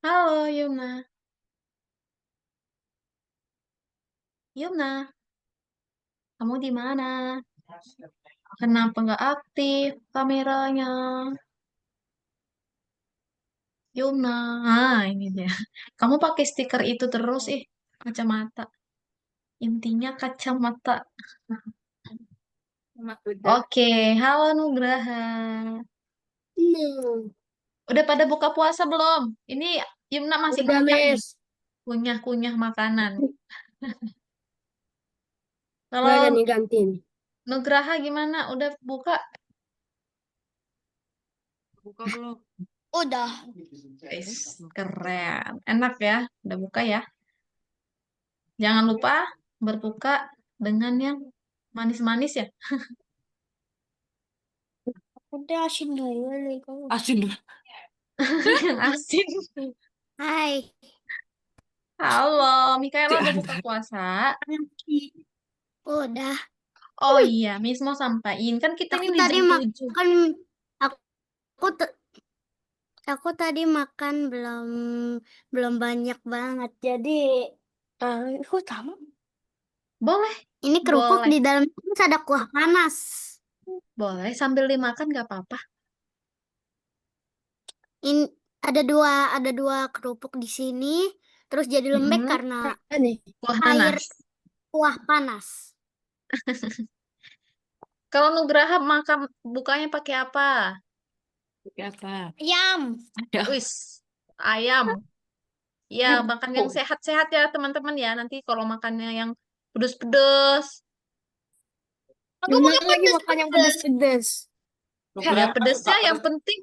Halo Yumna, Yumna, kamu di mana? Kenapa nggak aktif kameranya? Yumna, ini dia. Kamu pakai stiker itu terus, kacamata. Intinya kacamata. Oke, halo Nugraha. No. Udah pada buka puasa belum? Ini Yumna masih Udah, ngunyah nih, Mes. kunyah-kunyah makanan. Kalau Mana nih kantin? Nugraha gimana? Udah buka? Udah. Wis, keren. Enak ya, udah buka ya. Jangan lupa berbuka dengan yang manis-manis ya. Udah asin dulu nih kamu. Yang asin. Hai. Halo, Mikaela udah buka puasa. Udah. Oh iya, Miss mau sampaikan. Kan kita ini Aku di tadi jam 7. makan. Aku t- aku tadi makan belum belum banyak banget. Jadi aku sama. Boleh, Ini kerupuk boleh. di dalamnya ada kuah panas. Boleh, sambil dimakan gak apa-apa. Ini ada dua kerupuk di sini. Terus jadi lembek Mm-mm. karena ini Kuah air panas. kuah panas. Kalau Nugraha makan bukanya pakai apa? Yam. Wis, ayam. Ya, makan yang sehat-sehat ya teman-teman ya. Nanti kalau makannya yang pedes-pedes. Aku pakai lagi makan yang pedas-pedas. Ya pedesnya yang penting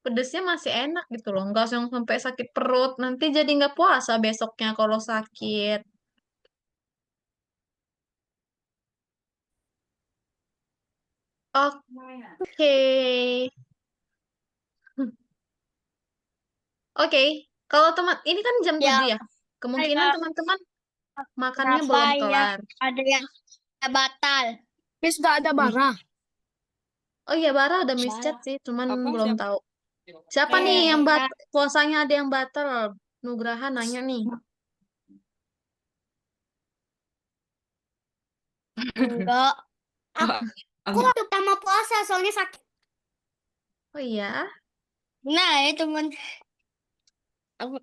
pedesnya masih enak gitu loh. Nggak yang sampai sakit perut. Nanti jadi nggak puasa besoknya kalau sakit. Oke. Oke. Kalau teman, ini kan jam Ya, 7 ya. Kemungkinan ya, teman-teman makannya kenapa belum ya kelar. ada yang batal? Bis gak ada Nih. bara. Oh iya, Bara ada miss chat Bara. sih. Cuman Apa belum siapa? tahu. Siapa nih yang Bara. puasanya ada yang batal? Nugraha nanya nih. Enggak. Aku waktu pertama puasa soalnya sakit. Oh iya. Nah, ya teman. Aku,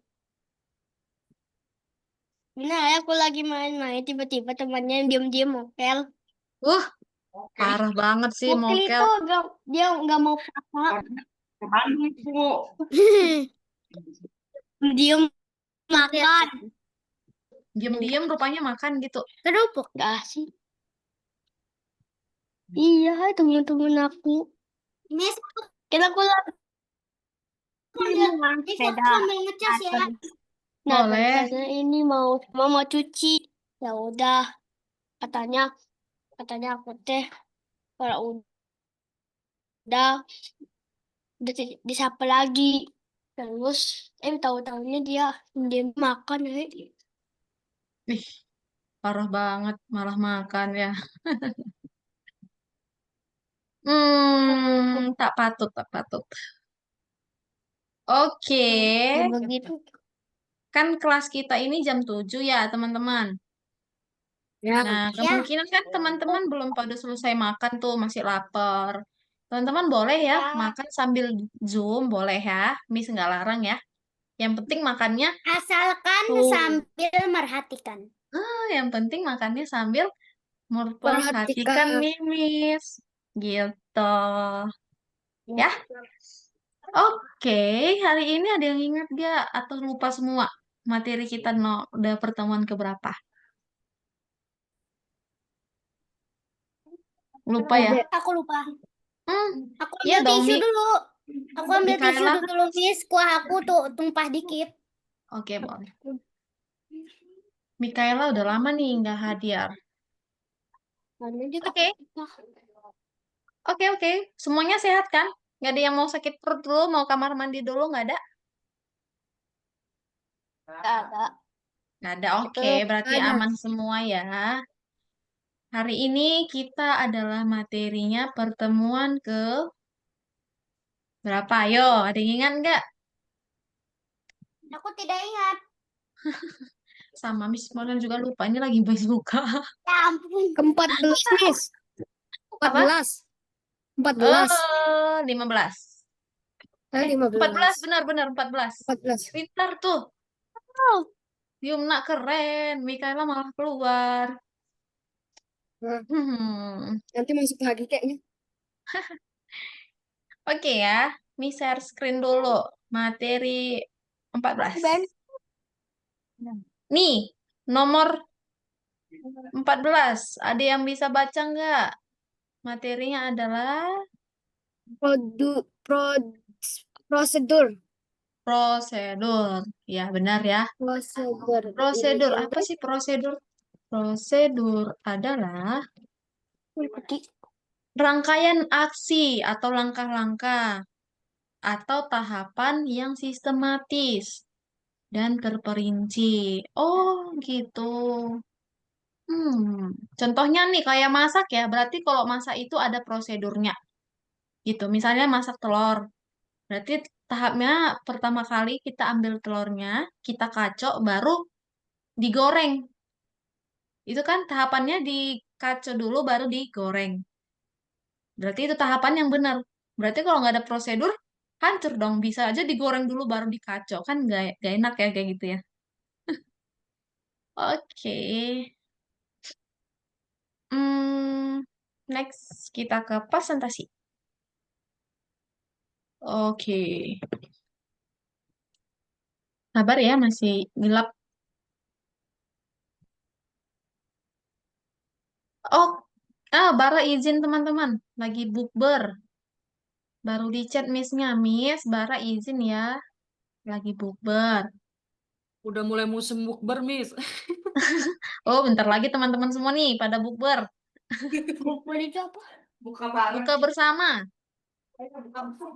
nah, aku lagi main-main tiba-tiba temannya yang diam-diam mokel. Wah, parah banget sih Mokel mokel. itu dia nggak mau puasa. Diam makan. Diam-diam rupanya makan gitu. Kerupuk gak sih? Iya, teman-teman aku. Miss, kira aku lagi sepeda. Sambil ngecas ya. Nah, Boleh. tadinya ini mau cuci. Ya udah, katanya katanya aku teh kalau udah disapa lagi. Terus tahu-tahunya dia makan ya. Ih, parah banget malah makan ya. Tak patut, tak patut. Oke, Ya begitu. kan kelas kita ini jam 7 ya, teman-teman. Ya. Nah, Ya. kemungkinan kan teman-teman belum pada selesai makan tuh, masih lapar. Teman-teman boleh ya Ya. makan sambil Zoom, boleh ya. Miss nggak larang ya. Yang penting makannya, Asalkan tuh. sambil merhatikan. Yang penting makannya sambil memperhatikan Perhatikan. Mimis. Gitu. Ya. Oke, hari ini ada yang ingat gak? Atau lupa semua materi kita no, udah pertemuan keberapa? Lupa ya? Aku lupa. Hmm, Aku iya ambil dong, tisu Mi. dulu. Aku ambil tisu Mikaela. dulu, Miss. Kuah aku tuh tumpah dikit. Oke, boleh. Mikaela udah lama nih nggak hadir. Lalu juga. Oke, oke, oke. Semuanya sehat kan? Nggak ada yang mau sakit perut dulu, mau kamar mandi dulu, nggak ada? Gak ada. Nggak ada, oke. Betul. Berarti Ada. aman semua ya. Hari ini kita adalah materinya pertemuan ke berapa? Ayo, ada yang ingat nggak? Aku tidak ingat. Sama Miss Molen juga lupa. Ini lagi Miss buka. Ya ampun. Ke-14, Miss. Apa? 14. 14. 15. 14, 15. benar-benar 14. 14. Pintar tuh. Oh. Yumna keren. Mikaela malah keluar. Nah, Hmm. nanti masuk lagi kayaknya. Oke ya. Miss share screen dulu. Materi 14. Ben. Nih, nomor 14. Ada yang bisa baca nggak? Materinya adalah Pro, prosedur. prosedur. Ya, benar ya. Prosedur. Prosedur. Ini Apa sih prosedur? Prosedur adalah mengikuti. rangkaian aksi atau langkah-langkah atau tahapan yang sistematis dan terperinci. Oh, gitu. Contohnya nih kayak masak ya. Berarti kalau masak itu ada prosedurnya. Gitu. Misalnya masak telur. Berarti tahapnya pertama kali kita ambil telurnya, kita kacau, baru digoreng. Itu kan tahapannya dikacau dulu baru digoreng. Berarti itu tahapan yang benar. Berarti kalau nggak ada prosedur, hancur dong. Bisa aja digoreng dulu baru dikacau. Kan nggak enak ya kayak gitu ya. Oke. Hmm, next kita ke presentasi. Oke. Sabar ya, masih gelap. Oh, Bara izin teman-teman. Lagi bukber. Baru di chat Miss-nya. Miss, Bara izin ya. Lagi bukber. Udah mulai musim bukber, Miss. Oh, bentar lagi teman-teman semua nih pada bukber. Bukber itu apa? Buka bareng. Buka bersama. Buka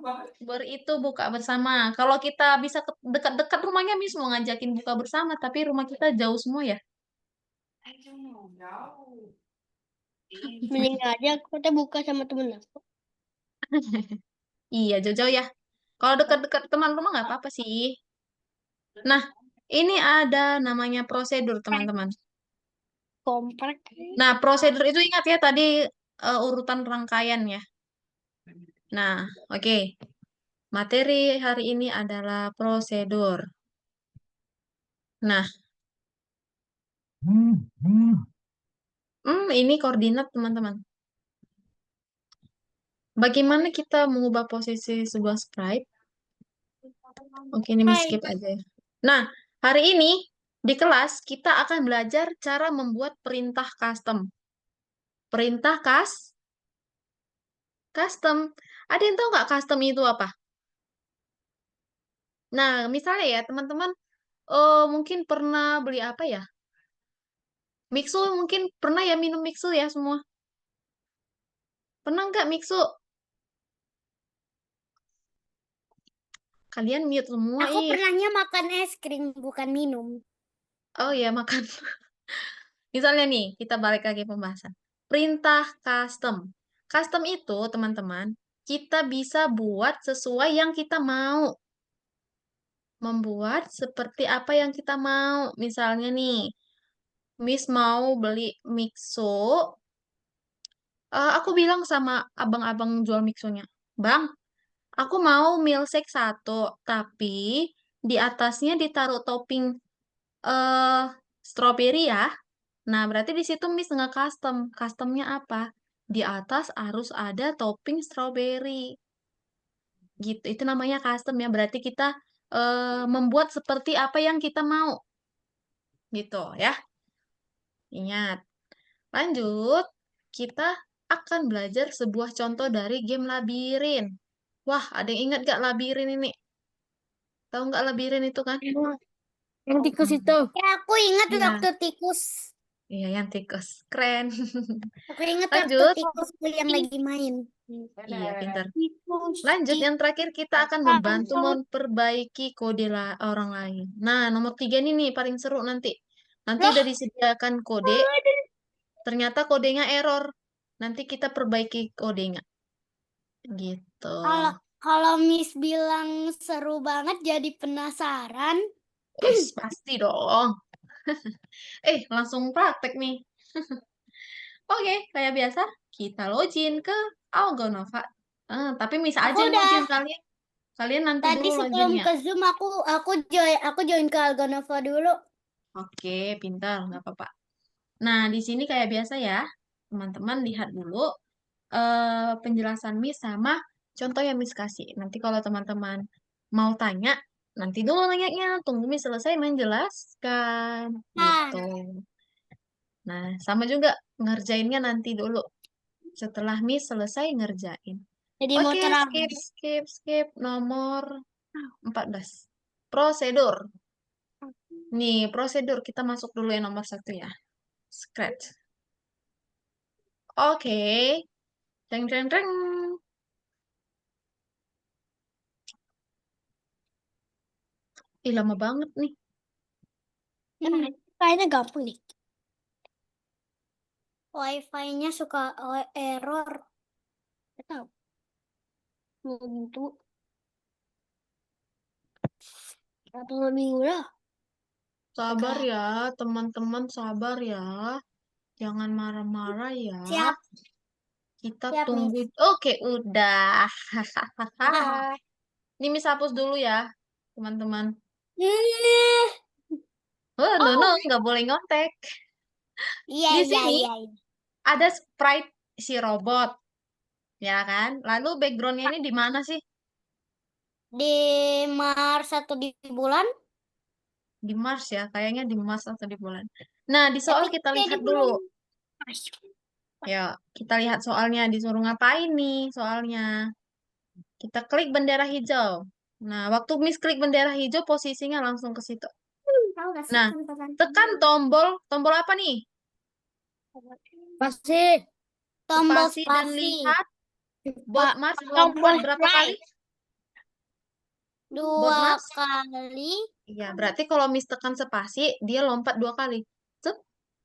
bareng. Bukber itu buka bersama. Kalau kita bisa dekat-dekat rumahnya, Miss mau ngajakin buka bersama. Tapi rumah kita jauh semua ya. Jauh. Mending aja kita buka sama temen aku. Iya, jauh-jauh ya. Kalau dekat-dekat teman rumah nggak apa-apa sih. Nah, ini ada namanya prosedur, teman-teman. Komplek. Nah, prosedur itu ingat ya tadi urutan rangkaian ya. Nah, oke. Materi hari ini adalah prosedur. Nah, ini koordinat, teman-teman. Bagaimana kita mengubah posisi sebuah sprite? Oke, ini Hai. skip aja ya. Nah, hari ini di kelas kita akan belajar cara membuat perintah custom. Perintah custom. Ada yang tahu nggak custom itu apa? Nah, misalnya ya, teman-teman mungkin pernah beli apa ya? Mixu mungkin pernah ya minum Mixu ya semua? Pernah nggak Mixu? Kalian mute semua, Aku ih. pernahnya makan es krim, bukan minum. Oh ya, makan. Misalnya nih, kita balik lagi pembahasan. Perintah custom. Custom itu, teman-teman, kita bisa buat sesuai yang kita mau. Membuat seperti apa yang kita mau. Misalnya nih, Miss mau beli mixo. Aku bilang sama abang-abang jual mixonya, Bang, aku mau milkshake satu, tapi di atasnya ditaruh topping eh strawberry ya. Nah, berarti di situ Miss nggak custom. Customnya apa? Di atas harus ada topping strawberry. Gitu. Itu namanya custom ya. Berarti kita membuat seperti apa yang kita mau. Gitu ya. Ingat. Lanjut. Kita akan belajar sebuah contoh dari game labirin. Wah, ada yang ingat gak labirin ini? Tahu nggak labirin itu kan? Yang tikus itu. Ya, aku ingat Iya, waktu tikus. iya yang tikus. Keren. Aku ingat waktu Lanjut. tikus yang lagi main. Iya, pintar. Tikus, Lanjut, yang terakhir kita akan membantu tikus. memperbaiki kode orang lain. Nah, nomor 3 ini nih paling seru nanti. Nanti Loh, udah disediakan kode, ternyata kodenya error. Nanti kita perbaiki kodenya. Gitu. kalau kalau Miss bilang seru banget jadi penasaran. Pasti dong. Langsung praktek nih. Oke, kayak biasa, kita login ke Algonova. Tapi bisa Aku aja yang udah login kalian. Kalian nanti tadi dulu sebelum loginnya. ke Zoom aku join ke Algonova dulu. Oke, pintar, nggak apa-apa. Nah, di sini kayak biasa ya, teman-teman lihat dulu penjelasan Miss sama contoh yang Miss kasih. Nanti kalau teman-teman mau tanya, nanti dulu nanyanya, tunggu Miss selesai menjelaskan. Gitu. Nah, Nah, sama juga ngerjainnya nanti dulu. Setelah Miss selesai ngerjain. jadi mau Oke, terang. skip. Nomor 14. Prosedur. Nih, prosedur. Kita masuk dulu yang nomor 1 ya. Scratch. Oke. Ceng. Ih, lama banget nih. Nah, kayaknya gampang nih. Wifi-nya suka error. Gak tahu. Gitu. Atau minggu lah. Sabar Agak ya, teman-teman sabar ya. Jangan marah-marah ya. siap, Kita siap, tunggu. Miss. Oke, udah. Ah. Ini Miss hapus dulu ya, teman-teman. Hmm. Oh, no, Oh, nggak boleh ngontek. iya, Di iya, sini iya, iya. ada sprite si robot, ya kan? Lalu backgroundnya ini di mana sih? Di Mars atau di bulan? Di Mars ya, kayaknya di Mars atau di bulan. Nah, di soal Tapi kita kayak di lihat bulan. dulu. Ya, kita lihat soalnya disuruh ngapain nih soalnya. Kita klik bendera hijau. Nah, waktu Miss klik bendera hijau, posisinya langsung ke situ. Tahu gak sih Nah, teman-teman? tekan tombol, tombol apa nih? Pasti. Tombol Spasi dan spasi. lihat. Bot Pak. Mars lompat Tombol berapa kali? right. Bot 2 Mars? kali. Iya, berarti kalau Miss tekan spasi, dia lompat 2 kali. Cep,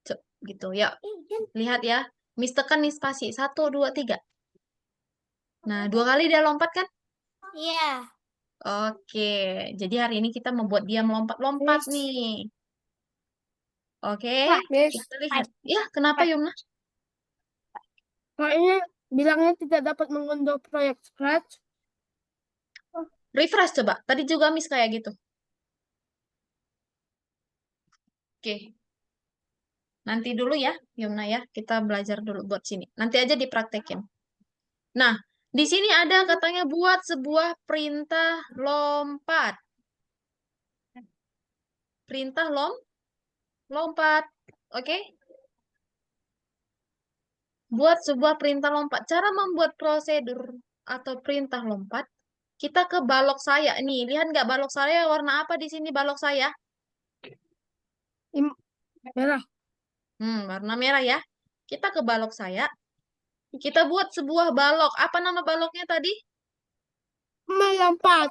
cep, gitu. Ya, lihat ya. Miss tekan nih spasi. 1, 2, 3. Nah, 2 kali dia lompat kan? Iya. Oke, jadi hari ini kita membuat dia melompat-lompat Miss. nih. Oke, Miss. kita lihat. Ya, kenapa Yumna? Kayaknya bilangnya tidak dapat mengunduh proyek Scratch. Refresh coba. Tadi juga Miss kayak gitu. Oke, nanti dulu ya, Yumna ya. Kita belajar dulu buat sini. Nanti aja dipraktekin. Nah, di sini ada katanya buat sebuah perintah lompat. Perintah lompat. Oke? Buat sebuah perintah lompat. Cara membuat prosedur atau perintah lompat, kita ke balok saya. Nih, lihat nggak balok saya warna apa di sini balok saya? Merah. Warna merah ya. Kita ke balok saya. Kita buat sebuah balok. Apa nama baloknya tadi? Melompat.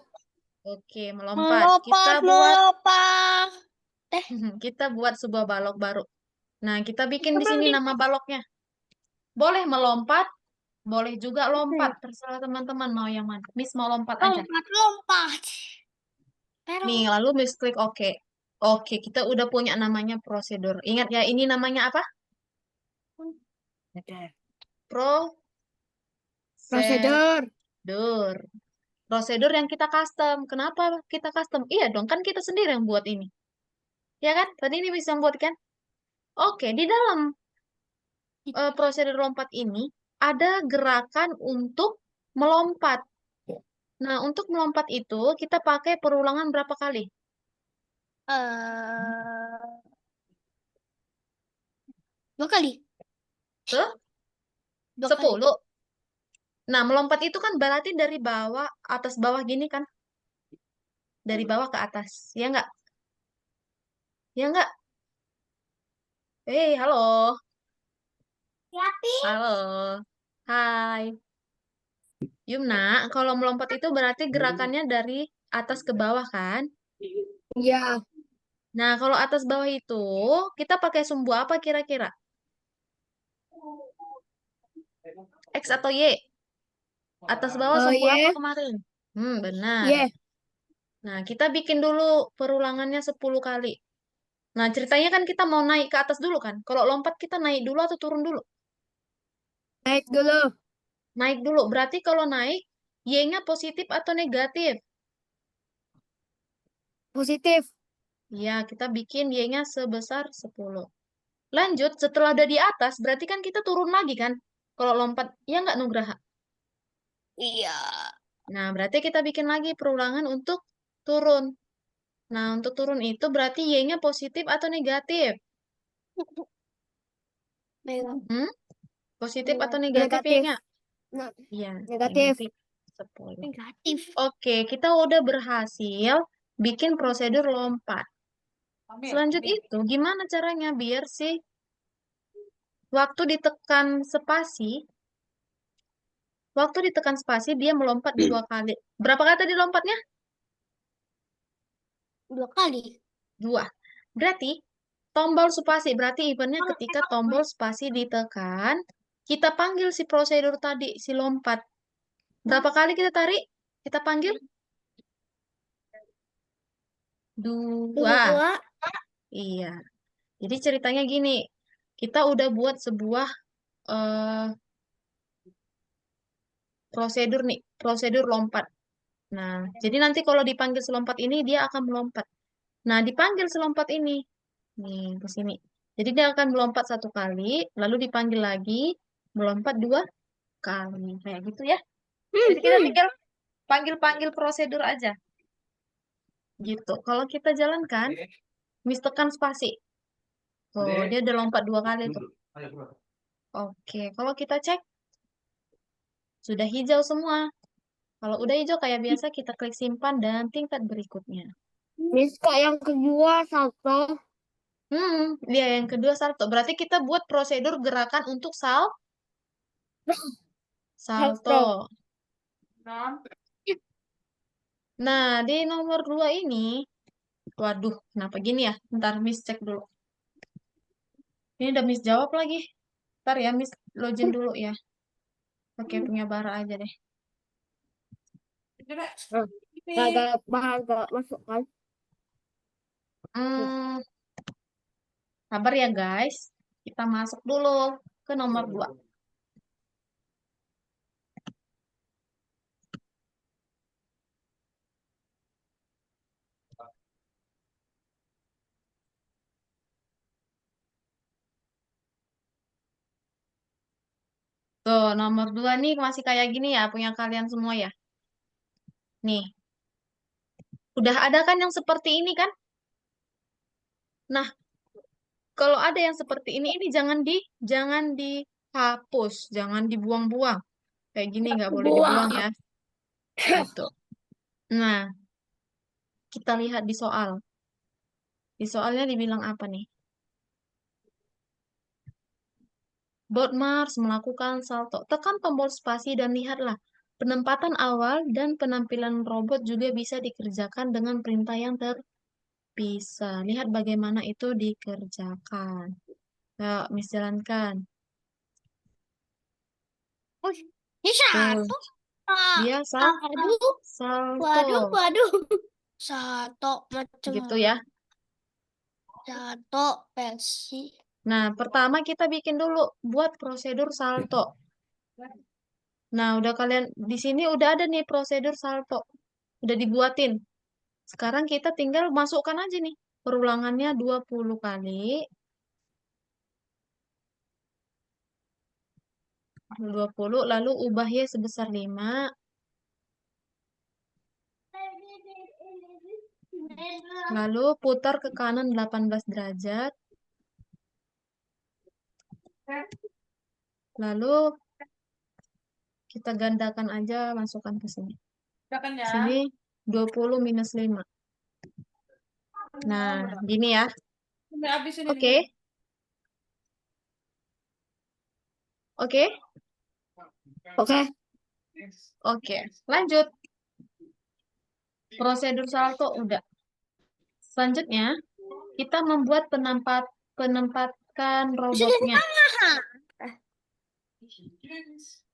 Oke, melompat. Kita Melompat, buat melompat. kita buat sebuah balok baru. Nah, kita bikin di sini nama baloknya. Boleh melompat, boleh juga lompat. Terserah teman-teman mau yang mana. Miss mau lompat aja. Lompat, lompat. Nih, Pero. lalu Miss klik OK. Oke, kita udah punya namanya prosedur. Ingat ya, ini namanya apa? Prosedur. Prosedur. Prosedur yang kita custom. Kenapa kita custom? Iya dong, kan kita sendiri yang buat ini. Ya kan? Tadi ini bisa buat kan? Oke, di dalam prosedur lompat ini ada gerakan untuk melompat. Nah, untuk melompat itu kita pakai perulangan berapa kali? eh 2 kali. Tuh, 2 kali. 10. Nah, melompat itu kan berarti dari bawah, atas bawah gini kan? Dari bawah ke atas. Ya nggak? Ya nggak? Halo. Siapi. Halo. Hai. Yumna, kalau melompat itu berarti gerakannya dari atas ke bawah kan? Ya. Nah, kalau atas bawah itu kita pakai sumbu apa kira-kira? X atau Y? Atas bawah sumbu apa Y. kemarin? Benar. Y. Nah, kita bikin dulu perulangannya 10 kali. Nah, ceritanya kan kita mau naik ke atas dulu kan? Kalau lompat kita naik dulu atau turun dulu? Naik dulu. Naik dulu. Berarti kalau naik, Y-nya positif atau negatif? Positif. Ya, kita bikin Y-nya sebesar 10. Lanjut, setelah udah di atas, berarti kan kita turun lagi kan? Kalau lompat, ya nggak Nugraha? Iya. Nah, berarti kita bikin lagi perulangan untuk turun. Nah, untuk turun itu berarti Y-nya positif atau negatif? Neg- Hmm? Positif atau negatif Negatif. Y-nya? Nah, Iya, negatif. negatif 10. Negatif. Oke, kita udah berhasil bikin prosedur lompat. Selanjut itu, gimana caranya biar sih waktu ditekan spasi, waktu ditekan spasi dia melompat 2 kali. Berapa kali tadi lompatnya? 2 kali. 2. Berarti tombol spasi, berarti eventnya ketika tombol spasi ditekan, kita panggil si prosedur tadi, si lompat. Berapa kali kita tarik? Kita panggil? 2. 2. Iya. Jadi ceritanya gini, kita udah buat sebuah eh, prosedur nih, prosedur lompat. Nah, jadi nanti kalau dipanggil selompat ini, dia akan melompat. Nah, dipanggil selompat ini, nih ke sini. Jadi dia akan melompat 1 kali, lalu dipanggil lagi, melompat 2 kali. Kayak gitu ya. Jadi kita tinggal panggil-panggil prosedur aja. Gitu. Kalau kita jalankan, tekan spasi. Tuh, dia udah lompat 2 kali tuh. Oke, kalau kita cek, sudah hijau semua. Kalau udah hijau kayak biasa, kita klik simpan dan tingkat berikutnya. Miss, kok yang kedua salto? Dia yang kedua salto. Berarti kita buat prosedur gerakan untuk Salto. salto. Nah, di nomor 2 ini, waduh, kenapa gini ya? Ntar Miss cek dulu. Ini udah Miss jawab lagi. Ntar ya, Miss login dulu ya. Oke, punya Bara aja deh. Nah, gak bahas gak masuk kan? Hmm, sabar ya guys. Kita masuk dulu ke nomor 2. Tuh, nomor 2 nih masih kayak gini ya, punya kalian semua ya. Nih, udah ada kan yang seperti ini kan? Nah, kalau ada yang seperti ini jangan dihapus, jangan dibuang-buang. Kayak gini nggak boleh dibuang Buang. ya. Gitu. Nah, kita lihat di soal. Di soalnya dibilang apa nih? Board Mars melakukan salto. Tekan tombol spasi dan lihatlah. Penempatan awal dan penampilan robot juga bisa dikerjakan dengan perintah yang terpisah. Lihat bagaimana itu dikerjakan. Yuk, Miss jalankan. Oh, ini Tuh, satu. Ah, dia Waduh. Waduh. salto. Waduh. Satu macam Gitu mana? ya. Satu versi. Nah, pertama kita bikin dulu buat prosedur salto. Nah, udah kalian di sini udah ada nih prosedur salto. Udah dibuatin. Sekarang kita tinggal masukkan aja nih. Perulangannya 20 kali. 20 lalu ubah Y sebesar 5. Lalu putar ke kanan 18 derajat. Lalu kita gandakan aja masukkan ke sini. Sini 20 minus 5. Nah, gini ya. Oke. Oke. Oke. Oke. Lanjut. Prosedur salto udah. Selanjutnya, kita membuat penempatkan robotnya.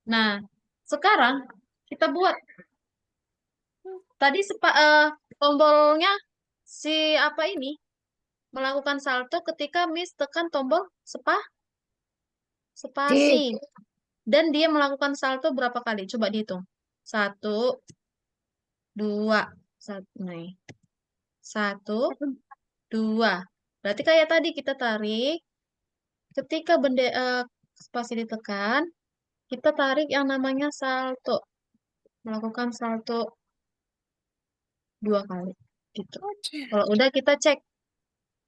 Nah, sekarang kita buat Tadi tombolnya si apa ini melakukan salto ketika Miss tekan tombol spasi. C. Dan dia melakukan salto berapa kali? Coba dihitung. Satu, dua, satu, nih. Satu, dua. Berarti kayak tadi kita tarik. Ketika spasi ditekan, kita tarik yang namanya salto. Melakukan salto 2 kali. Gitu. Kalau udah kita cek.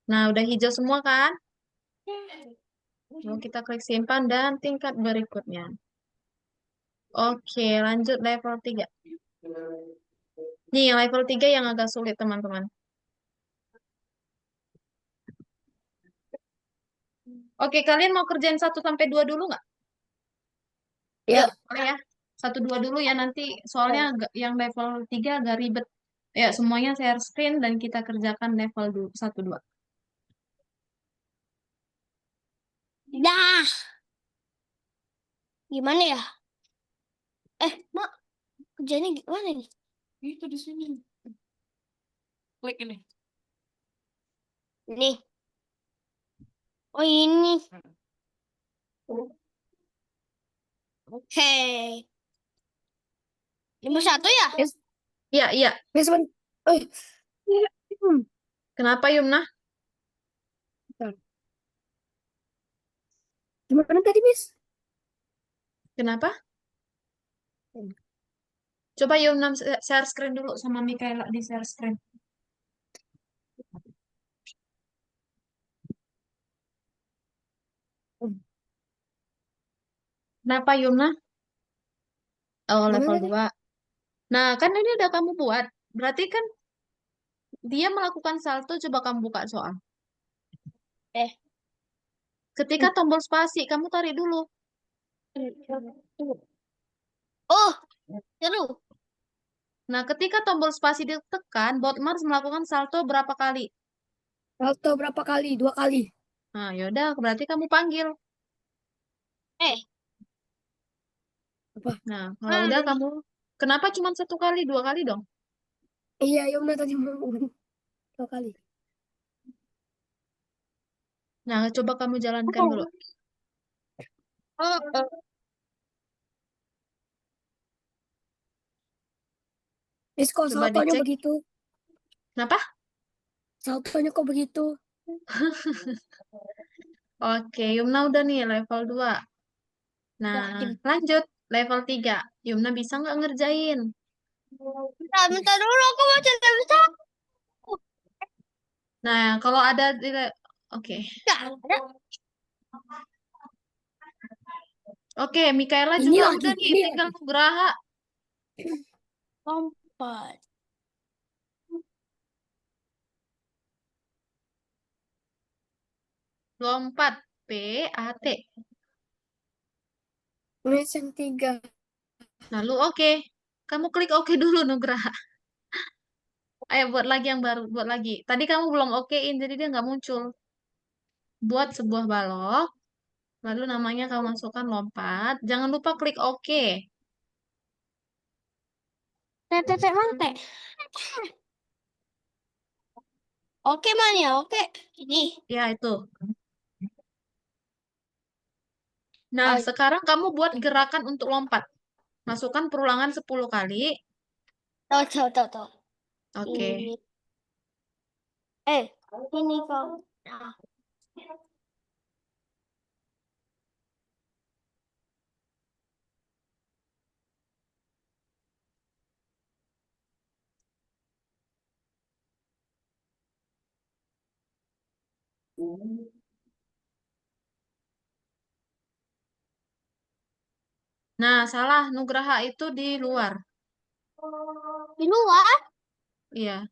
Nah, udah hijau semua kan? Lalu kita klik simpan dan tingkat berikutnya. Oke, lanjut level 3. Nih, level 3 yang agak sulit, teman-teman. Oke, kalian mau kerjain 1 sampai 2 dulu nggak? Ya. Boleh ya? 1, 2 dulu ya, nanti soalnya yang level 3 agak ribet. Ya, semuanya share screen dan kita kerjakan level 1, 2. Dah. Gimana ya? Mak, kerjanya gimana nih? Itu di sini. Klik ini. Nih. Oh, ini. Oke. 51 ya? Miss, Iya, iya. Miss, eh, Kenapa, Yumna? bentar. Gimana tadi, Miss? Kenapa? Coba Yumna share screen dulu sama Mikaela di share screen. Kenapa, Yumna? Oh, Gimana level tadi? 2. Nah, kan ini udah kamu buat. Berarti kan dia melakukan salto, coba kamu buka soal. Eh. Ketika tombol spasi, kamu tarik dulu. Oh, seru. Nah, ketika tombol spasi ditekan, bot Mars melakukan salto berapa kali? Salto berapa kali? 2 kali. Nah, yaudah, berarti kamu panggil. Eh. Apa? Nah, kalau udah kamu, kenapa cuma 1 kali, 2 kali dong? Iya, Yumna tadi mau 2 kali. Nah, coba kamu jalankan dulu. Miss, kok Coba saltonya dicek. begitu? Kenapa? Saltonya kok begitu? Oke, Yumna udah nih level 2. Nah, Dah, lanjut. Level 3. Yumna bisa nggak ngerjain? bentar dulu, aku mau cerita bisa. Nah, kalau ada oke. Dah, ada. Oke, Mikaela Ini juga lagi, udah nih, ini tinggal lagi. Nugraha. Lompat. Lompat. PAT. Miss yang 3. Lalu oke. Kamu klik oke dulu Nugraha. Ayo buat lagi yang baru, buat lagi. Tadi kamu belum okein, jadi dia nggak muncul. Buat sebuah balok, lalu namanya kamu masukkan lompat. Jangan lupa klik oke. Tete mante. Oke, man ya, oke. Ini. Ya, itu. Nah, Oh, sekarang kamu buat gerakan untuk lompat. Masukkan perulangan 10 kali. tahu, tahu, tahu, tahu. Oke. Ini. Ini kau. Nah. Nah, salah. Nugraha itu di luar. Di luar. Iya.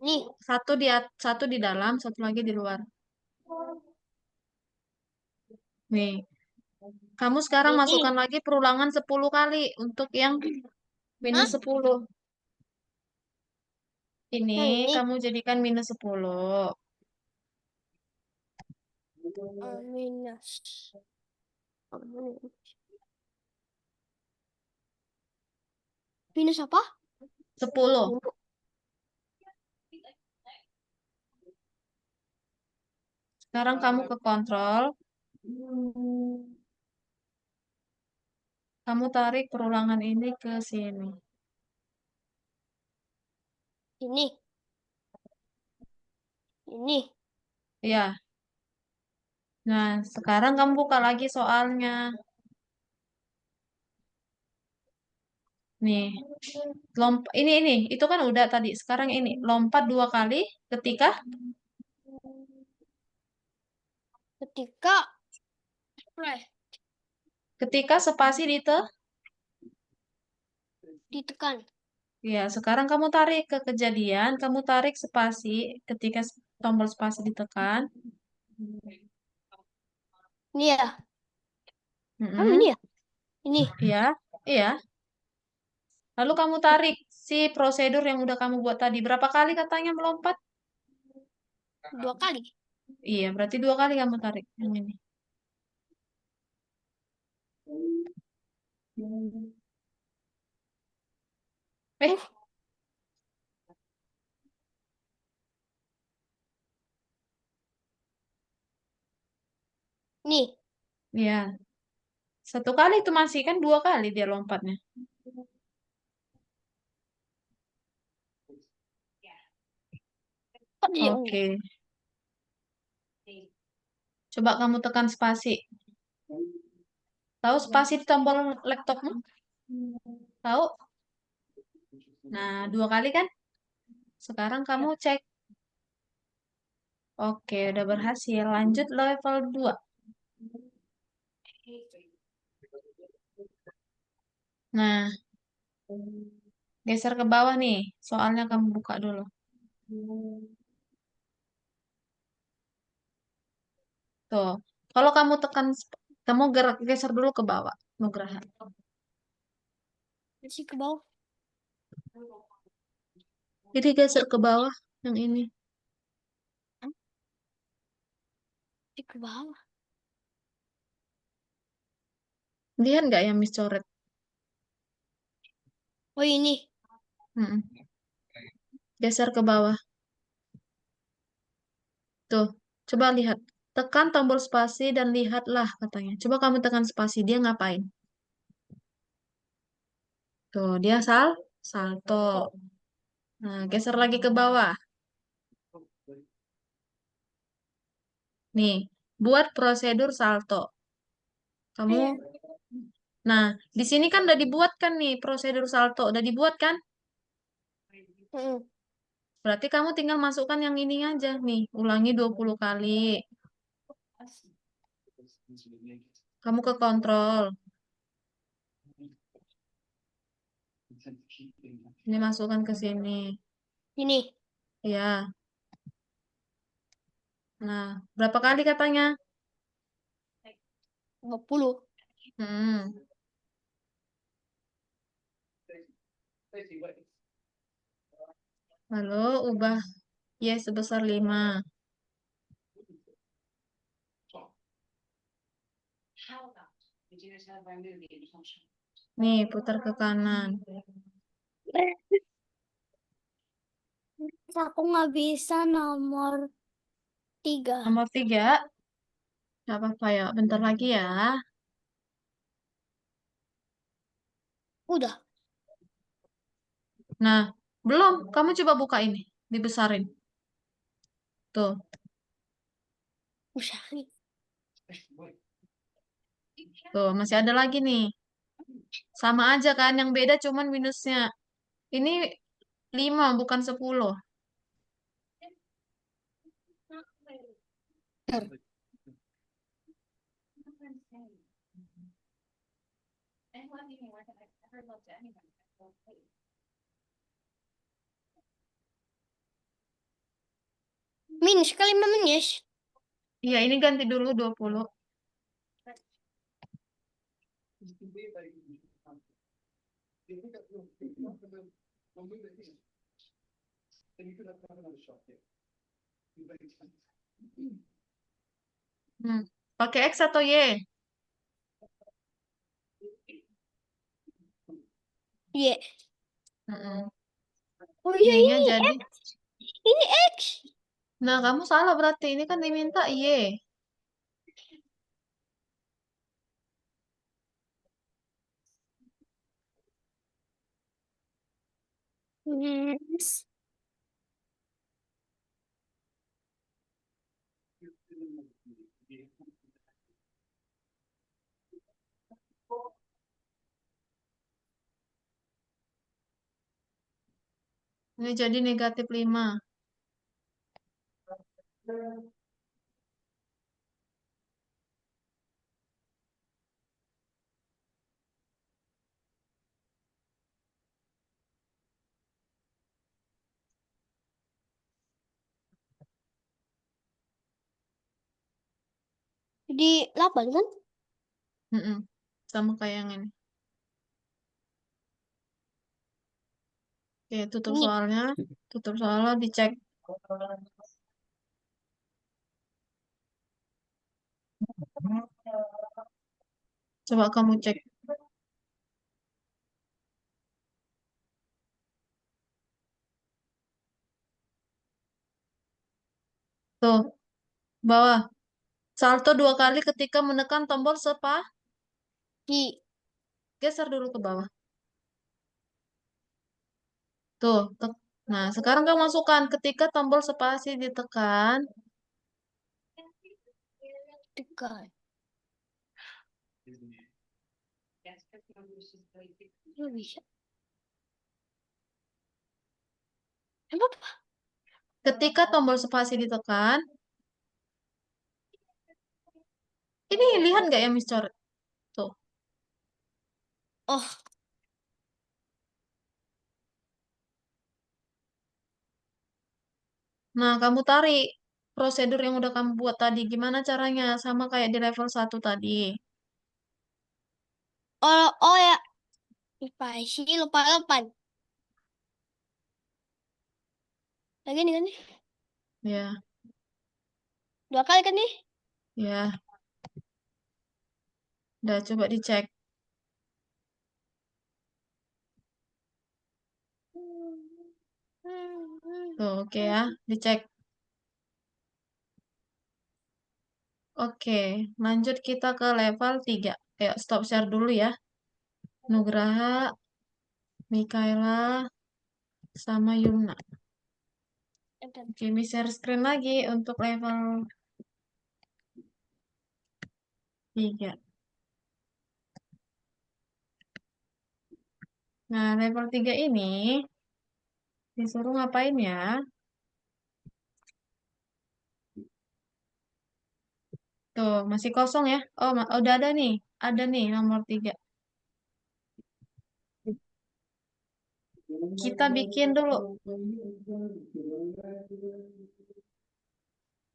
Nih. Satu di dalam, satu lagi di luar. Nih. Kamu sekarang Ini. masukkan lagi perulangan 10 kali untuk yang Hah? -10. Ini Yang ini. kamu jadikan -10. Minus. Minus apa? 10. Sekarang kamu ke kontrol. Kamu tarik perulangan ini ke sini. Ini. Ini. Ya. Nah, sekarang kamu buka lagi soalnya. Nih. Ini. Itu kan udah tadi. Sekarang ini. Lompat 2 kali ketika Ketika play ketika spasi ditekan. Ya, sekarang kamu tarik ke kejadian. Kamu tarik spasi ketika tombol spasi ditekan. Ini ya. Mm-mm. Ini ya. Ini. Iya, iya. Lalu kamu tarik si prosedur yang udah kamu buat tadi. Berapa kali katanya melompat? 2 kali. Iya, berarti 2 kali kamu tarik yang ini. Eh, Nih. iya. 1 kali itu masih kan 2 kali dia lompatnya. Kok dia Oke. Coba kamu tekan spasi. Tahu spasi di tombol laptopmu? Tahu? Nah, 2 kali kan? Sekarang kamu cek. Oke, udah berhasil. Lanjut level 2. Nah, geser ke bawah nih. Soalnya kamu buka dulu. Tuh. Kalau kamu tekan, kamu geser dulu ke bawah. Nugraha. masih ke bawah. Jadi geser ke bawah yang ini. Masih ke bawah. Lihat nggak yang Miss coret? Oh ini. Mm-mm. Geser ke bawah. Tuh. Coba lihat. Tekan tombol spasi dan lihatlah katanya. Coba kamu tekan spasi. Dia ngapain? Tuh, dia salto. Nah, geser lagi ke bawah. Nih, buat prosedur salto. Kamu, nah, di sini kan udah dibuat kan nih prosedur salto. Udah dibuat kan? Mm-mm. Berarti kamu tinggal masukkan yang ini aja nih. Ulangi 20 kali. Kamu ke kontrol. Ini masukkan ke sini. Ini. Ya. Nah, berapa kali katanya? 20. Hmm. Lalu ubah Y sebesar 5. Nih, putar ke kanan. Aku nggak bisa nomor 3. Nomor 3. Gak apa-apa ya. Bentar lagi ya. Udah. Nah, belum. Kamu coba buka ini. Dibesarin. Tuh. Usah. Tuh, masih ada lagi nih. Sama aja kan. Yang beda cuman minusnya. Ini 5 bukan 10. Minus kali minus. Iya, ini ganti dulu 20. Hmm. Pakai X atau Y? Iya. Mm-mm. Oh iya Y-nya ini jadi. X. Ini X. Nah, kamu salah berarti. Ini kan diminta Y. Yes. Ini jadi negatif 5. Di 8 kan? Mm-mm. Sama kayak yang ini. Oke, tutup Ini. soalnya. Tutup soalnya dicek. Coba kamu cek. Tuh, bawah. Salto 2 kali ketika menekan tombol sepa. Di. Geser dulu ke bawah. Tuh, nah, sekarang kamu masukkan ketika tombol spasi ditekan. Tekan. Nggak bisa. Emang apa? Ketika tombol spasi ditekan, ini lihat nggak ya Miss Coret? Tuh. Oh, Nah, kamu tarik prosedur yang udah kamu buat tadi. Gimana caranya? Sama kayak di level 1 tadi. oh ya. Lupa sih, lupa 8. Lagi nih kan nih. Ya, 2 kali kan nih. ya. Udah coba dicek. Tuh, oke ya. Dicek. Oke, lanjut kita ke level 3. Ayo, stop share dulu ya. Nugraha, Mikaela, sama Yumna. Oke, Miss share screen lagi untuk level 3. Nah, level 3 ini disuruh ngapain ya? Tuh, masih kosong ya. Oh, udah ada nih. Ada nih nomor 3. Kita bikin dulu.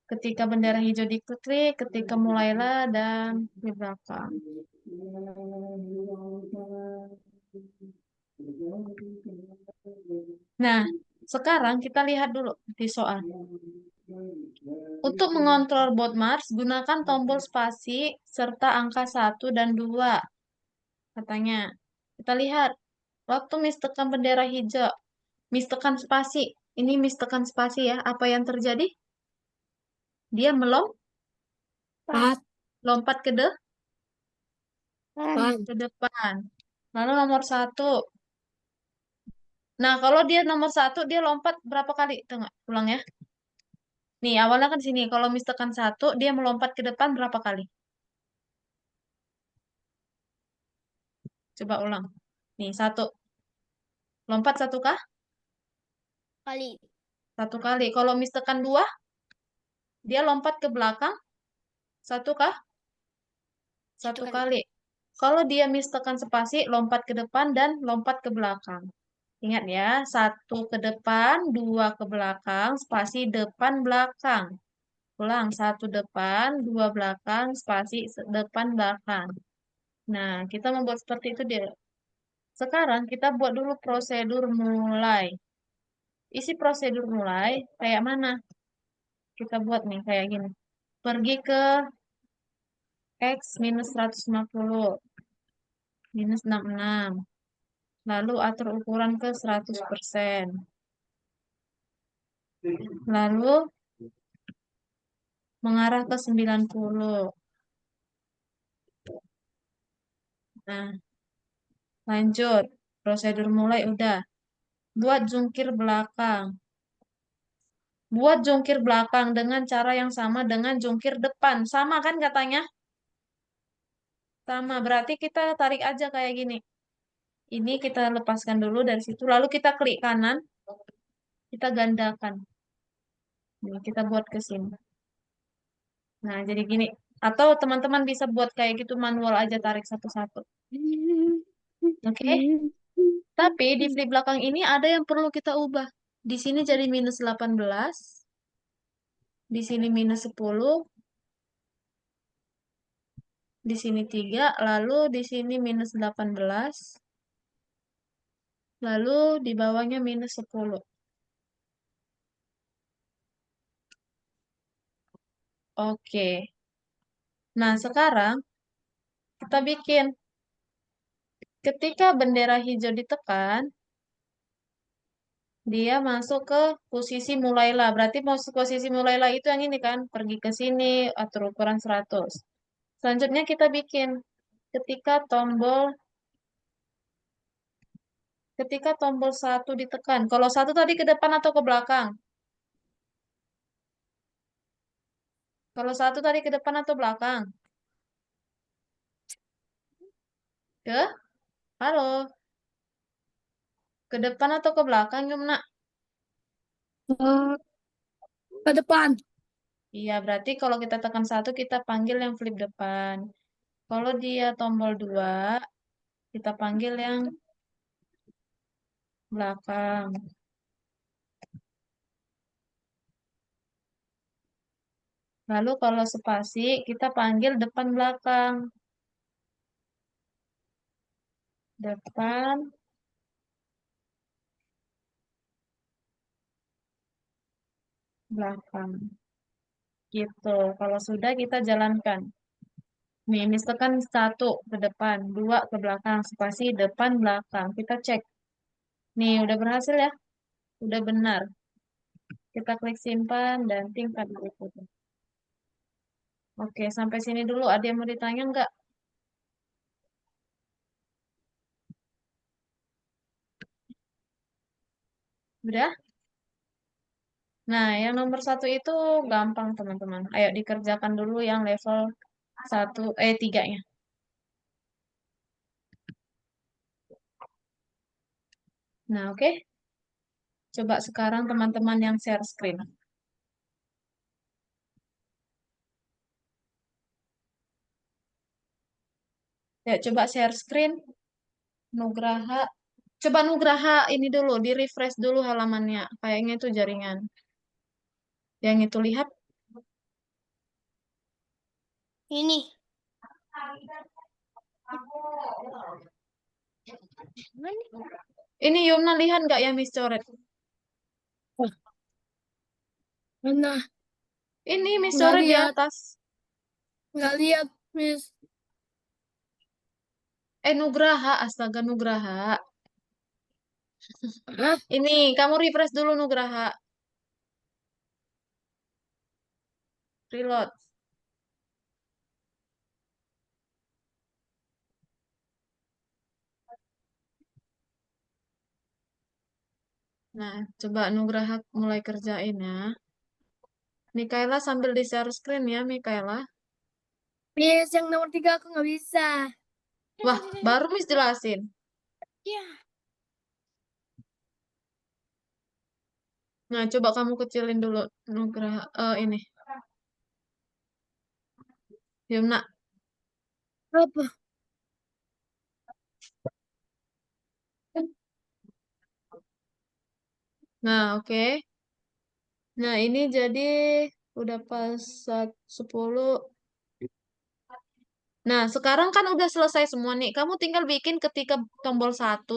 Ketika bendera hijau diklik, ketika mulailah dan di belakang. Nah, sekarang kita lihat dulu di soal. Untuk mengontrol Botmars, gunakan tombol spasi serta angka 1 dan 2. Katanya. Kita lihat. Waktu Miss tekan bendera hijau, Miss tekan spasi. Ini Miss tekan spasi ya. Apa yang terjadi? Dia Empat. lompat Empat. ke depan. Lalu nomor 1. Nah, kalau dia nomor 1, dia lompat berapa kali? Tengok, ulang ya. Nih, awalnya kan sini. Kalau Miss tekan 1, dia melompat ke depan berapa kali? Coba ulang. Nih, 1. Lompat 1 kah? Kali. 1 kali. Kalau Miss tekan 2, dia lompat ke belakang 1 kah? 1 1 kali. kali. Kalau dia Miss tekan spasi, lompat ke depan dan lompat ke belakang. Ingat ya, 1 ke depan, 2 ke belakang, spasi depan belakang. Ulang, 1 depan, 2 belakang, spasi depan belakang. Nah, kita membuat seperti itu dia. Sekarang kita buat dulu prosedur mulai. Isi prosedur mulai kayak mana? Kita buat nih kayak gini. Pergi ke X minus 150, minus 66. Lalu atur ukuran ke 100%. Lalu mengarah ke 90. Nah, lanjut. Prosedur mulai udah. Buat jungkir belakang. Buat jungkir belakang dengan cara yang sama dengan jungkir depan. Sama kan katanya? Sama. Berarti kita tarik aja kayak gini. Ini kita lepaskan dulu dari situ. Lalu kita klik kanan. Kita gandakan. Ini kita buat ke sini. Nah, jadi gini. Atau teman-teman bisa buat kayak gitu manual aja tarik satu-satu. Oke? Tapi di flip belakang ini ada yang perlu kita ubah. Di sini jadi minus 18. Di sini minus 10. Di sini 3. Lalu di sini minus 18. Lalu di bawahnya minus 10. Oke. Nah, sekarang kita bikin. Ketika bendera hijau ditekan, dia masuk ke posisi mulailah. Berarti posisi mulailah itu yang ini kan. Pergi ke sini, atur ukuran 100. Selanjutnya kita bikin. Ketika tombol 1 ditekan. Kalau 1 tadi ke depan atau ke belakang? Kalau 1 tadi ke depan atau belakang? Ke? Halo? Ke depan atau ke belakang, Yumna? Ke depan. Iya, berarti kalau kita tekan 1, kita panggil yang flip depan. Kalau dia tombol 2, kita panggil yang belakang. Lalu kalau spasi, kita panggil depan belakang. Depan, belakang. Gitu. Kalau sudah kita jalankan. Nih, misalkan 1 ke depan, 2 ke belakang, spasi depan belakang. Kita cek. Nih, udah berhasil ya? Udah benar. Kita klik simpan dan tingkat berikutnya. Oke, sampai sini dulu. Ada yang mau ditanya nggak? Udah? Nah, yang nomor 1 itu gampang, teman-teman. Ayo dikerjakan dulu yang level 3-nya. Nah, oke. Coba sekarang teman-teman yang share screen. Ya, coba share screen. Nugraha. Coba Nugraha ini dulu, di-refresh dulu halamannya. Kayaknya itu jaringan. Yang itu lihat. Ini. Ini Yumna lihat nggak yang Miss coret? Oh, mana? Ini Miss Nggak coret di lihat. atas. Nggak lihat, Miss. Nugraha, astaga Nugraha. Hah? Ini, kamu refresh dulu Nugraha. Reload. Nah, coba Nugraha mulai kerjain ya. Mikaela sambil di share screen ya, Mikaela. Miss, yang nomor 3 aku nggak bisa. Wah, baru Miss jelasin. Ya. Nah, coba kamu kecilin dulu Nugraha. Ini. Yumna. Apa? Nah, oke. Nah, ini jadi udah pas 10. Nah, sekarang kan udah selesai semua nih. Kamu tinggal bikin ketika tombol 1,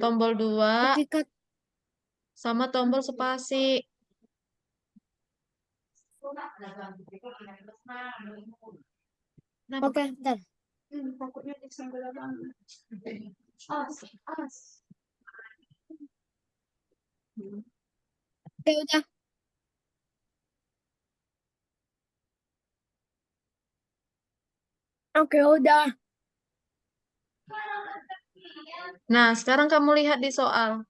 tombol 2, Ketika. sama tombol spasi. Kenapa? Oke, bentar. Takutnya disambil banget. As. Oke, udah. Oke, udah. Nah, sekarang kamu lihat di soal.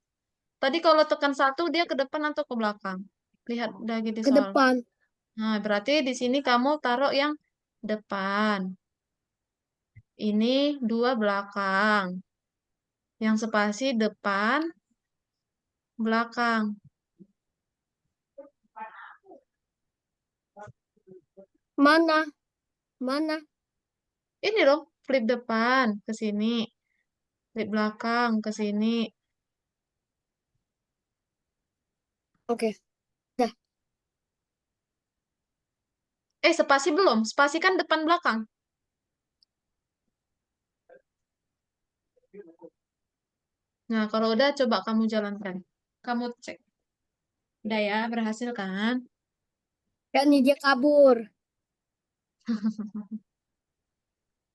Tadi kalau tekan satu, dia ke depan atau ke belakang? Lihat lagi di Ke soal. depan. Nah, berarti di sini kamu taruh yang depan. Ini 2 belakang. Yang spasi depan, belakang. Mana? Mana? Ini loh, flip depan ke sini. Flip belakang ke sini. Oke, dah. Spasi belum. Spasi kan depan belakang. Nah, kalau udah coba kamu jalankan. Kamu cek. Udah ya, berhasil kan? Ya, nih dia kabur.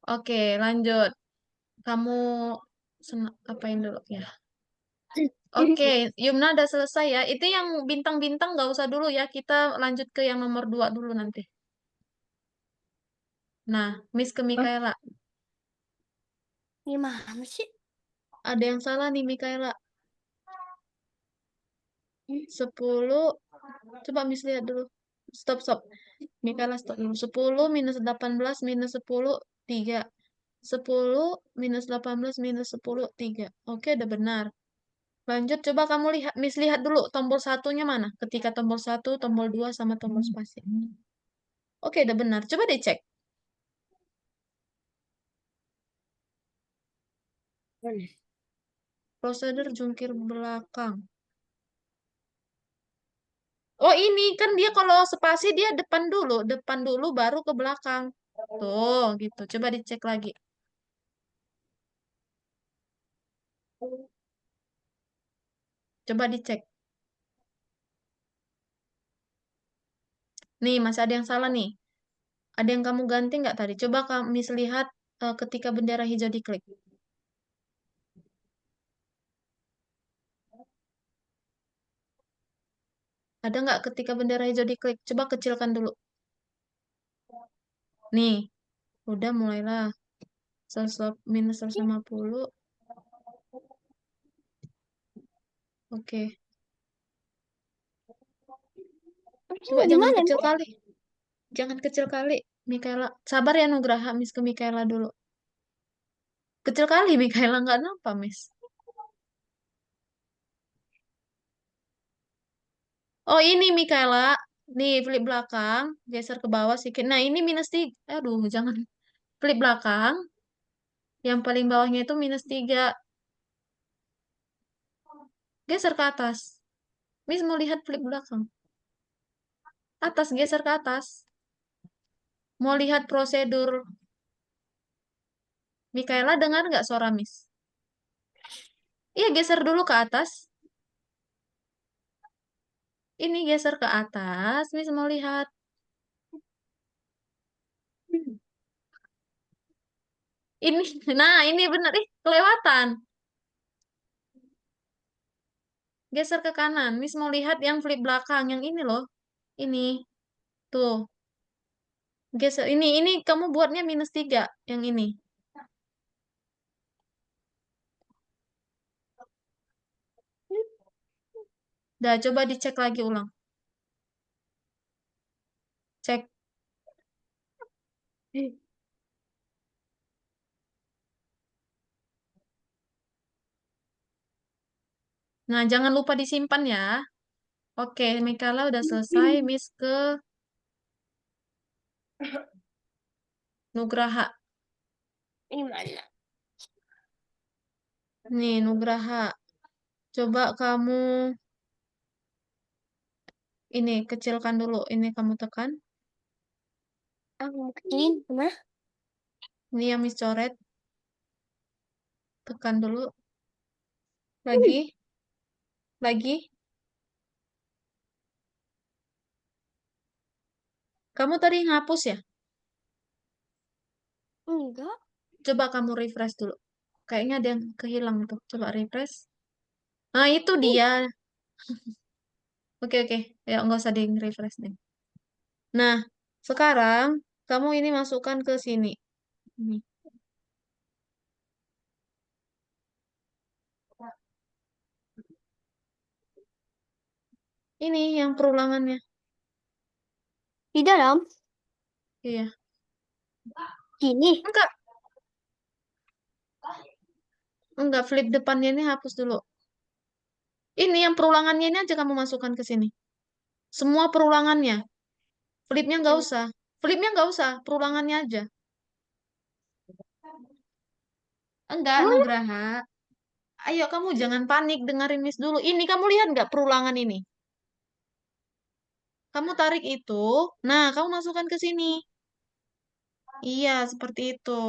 Oke, lanjut. Kamu apain dulu ya? Oke, Yumna udah selesai ya. Itu yang bintang-bintang nggak usah dulu ya. Kita lanjut ke yang nomor 2 dulu nanti. Nah, Miss ke Hah? Mikaela. Gimana sih? Ada yang salah nih, Mikaela. 10. Coba Miss lihat dulu. Stop, stop. Mikaela stop dulu. 10 minus 18 minus 10, 3. 10 minus 18 minus 10, 3. Oke, udah benar. Lanjut, coba kamu lihat. Miss lihat dulu tombol satunya mana. Ketika tombol 1, tombol 2, sama tombol spasi. Oke, udah benar. Coba dicek. Prosedur jungkir belakang. Oh, ini kan dia kalau spasi dia depan dulu baru ke belakang. Tuh, gitu. Coba dicek lagi. Coba dicek. Nih, masih ada yang salah nih. Ada yang kamu ganti nggak tadi? Coba kami lihat ketika bendera hijau diklik. Ada nggak ketika bendera hijau diklik? Coba kecilkan dulu. Nih, udah mulailah. 100 minus 150. Oke. Coba Ini jangan gimana kecil nih? kali. Jangan kecil kali, Mikaela. Sabar ya Nugraha, Miss ke Mikaela dulu. Kecil kali, Mikaela nggak nampak, Miss. Oh, ini Mikaela. Nih, flip belakang. Geser ke bawah sedikit. Nah, ini minus 3. Aduh, jangan. Flip belakang. Yang paling bawahnya itu minus 3. Geser ke atas. Miss mau lihat flip belakang. Atas, geser ke atas. Mau lihat prosedur. Mikaela dengar nggak suara Miss? Iya, geser dulu ke atas. Ini geser ke atas. Miss mau lihat. Ini, nah ini bener. Ih, kelewatan. Geser ke kanan. Miss mau lihat yang flip belakang. Yang ini loh. Ini. Tuh. Geser. Ini kamu buatnya minus 3. Yang ini. Dah, coba dicek lagi ulang. Cek. Nah, jangan lupa disimpan ya. Oke, Mikala udah selesai. Miss ke Nugraha. Ini mana? Nih, Nugraha. Coba kamu ini kecilkan dulu. Ini kamu tekan. Aku mau kecilin. Mana? Ini yang Miss coret. Tekan dulu. Lagi. Lagi. Kamu tadi ngapus ya? Enggak. Coba kamu refresh dulu. Kayaknya ada yang kehilang tuh. Coba refresh. Nah, itu Ih, dia. Oke, oke. Ya, nggak usah di refresh deh. Nah, sekarang kamu ini masukkan ke sini. Ini. Ini yang perulangannya. Di dalam Iya. gini. Enggak, enggak. Flip depannya ini hapus dulu. Ini yang perulangannya ini aja kamu masukkan ke sini. Semua perulangannya. Flipnya nggak usah. Flipnya nggak usah. Perulangannya aja. Enggak, Emang Nugraha. Ayo kamu jangan panik dengerin Miss dulu. Ini kamu lihat nggak perulangan ini? Kamu tarik itu. Nah, kamu masukkan ke sini. Iya, seperti itu.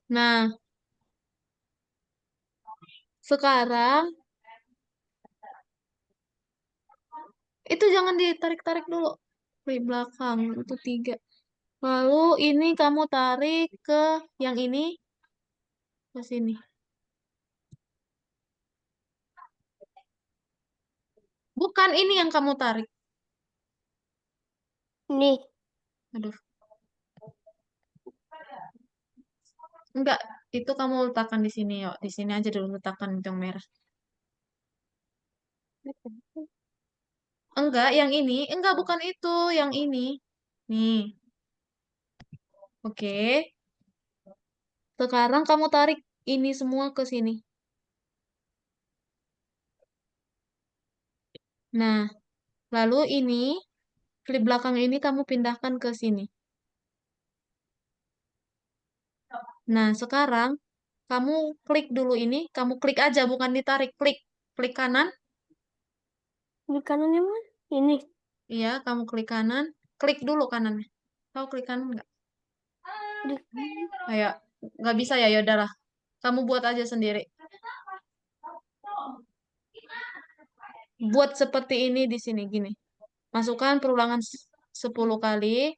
Nah, sekarang itu jangan ditarik-tarik dulu. Di belakang, itu tiga. Lalu ini kamu tarik ke yang ini, ke sini. Bukan ini yang kamu tarik. ini. Aduh, enggak. Itu kamu letakkan di sini, yuk. Di sini aja dulu letakkan itu yang merah. Enggak, yang ini. Enggak, bukan itu. Yang ini. Nih, oke. Sekarang kamu tarik ini semua ke sini. Nah, lalu ini, klip belakang ini kamu pindahkan ke sini. Nah, sekarang kamu klik dulu ini, kamu klik aja, bukan ditarik. Klik, klik kanan. Di kanannya mana? Ini. Iya, kamu klik kanan. Klik dulu kanannya. Tahu klik kanan nggak? Di, Kayak nggak bisa ya, ya udahlah. Kamu buat aja sendiri. Buat seperti ini di sini, gini. Masukkan perulangan 10 kali.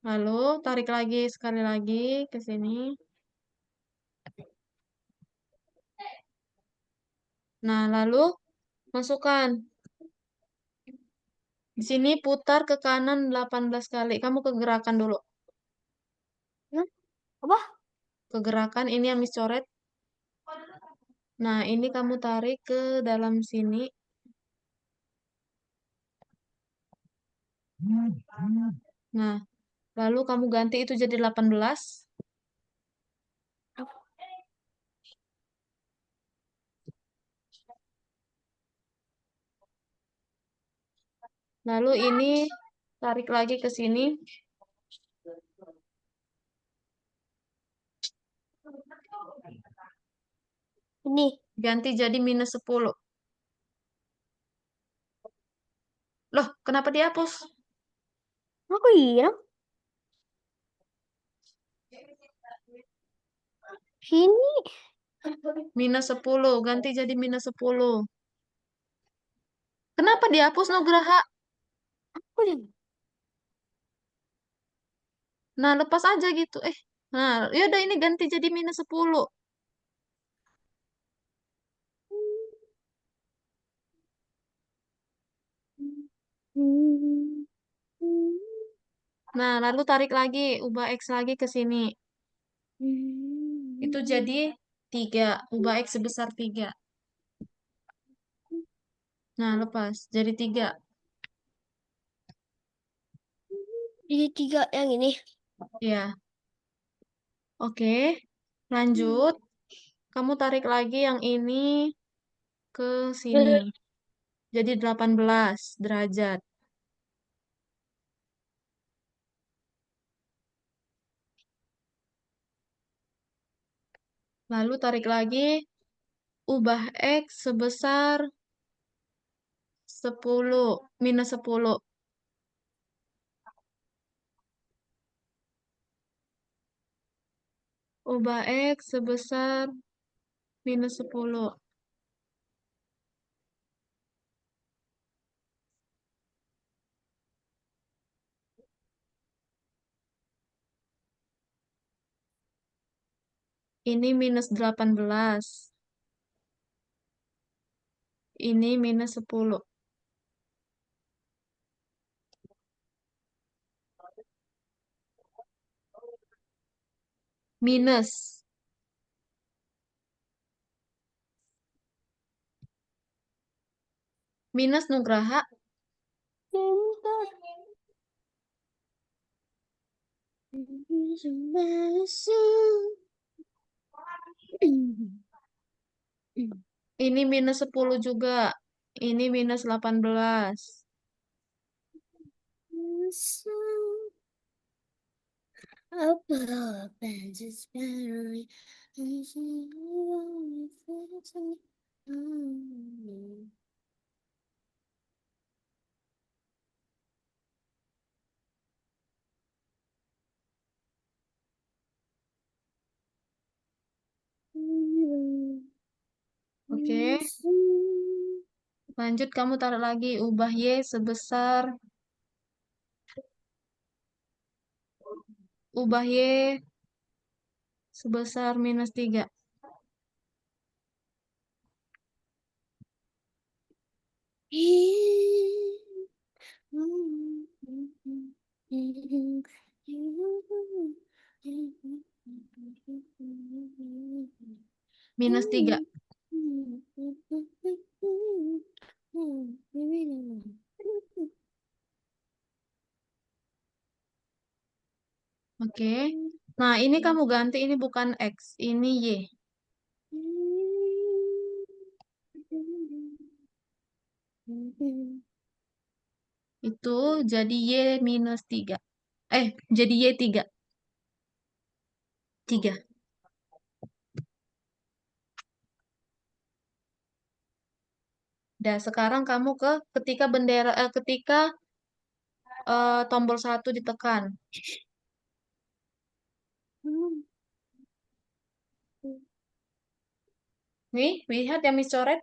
Lalu tarik lagi sekali lagi ke sini. Nah, lalu masukkan. Di sini putar ke kanan 18 kali. Kamu kegerakan dulu. Hah? Apa? Kegerakan ini yang Miss coret. Nah, ini kamu tarik ke dalam sini. Nah, lalu kamu ganti itu jadi 18. Lalu ini tarik lagi ke sini. Ini. Ganti jadi -10. Loh, kenapa dihapus? Aku hilang. Sini. -10. Ganti jadi -10. Kenapa dihapus, Nugraha? Aku yang. Nah, lepas aja gitu. Nah, yaudah ini ganti jadi -10. Nah, lalu tarik lagi, ubah X lagi ke sini. Itu jadi 3. Ubah X sebesar 3. Nah, lepas. Jadi 3. Jadi tiga yang ini. Ya, oke. Lanjut. Kamu tarik lagi yang ini ke sini. Jadi 18 derajat. Lalu tarik lagi, ubah X sebesar 10, -10. Ubah X sebesar -10. Ini minus 18. Ini minus 10. Minus. Minus Nugraha. Ini minus 10 juga. Ini minus 18. Oke. Lanjut, kamu taruh lagi. Ubah Y sebesar. Ubah Y sebesar minus 3. Minus 3. Oke. Nah, ini kamu ganti. Ini bukan X. Ini Y. Itu jadi Y minus 3. Jadi Y 3. 3. Dan sekarang kamu ketika tombol 1 ditekan. Nih, lihat yang dicoret.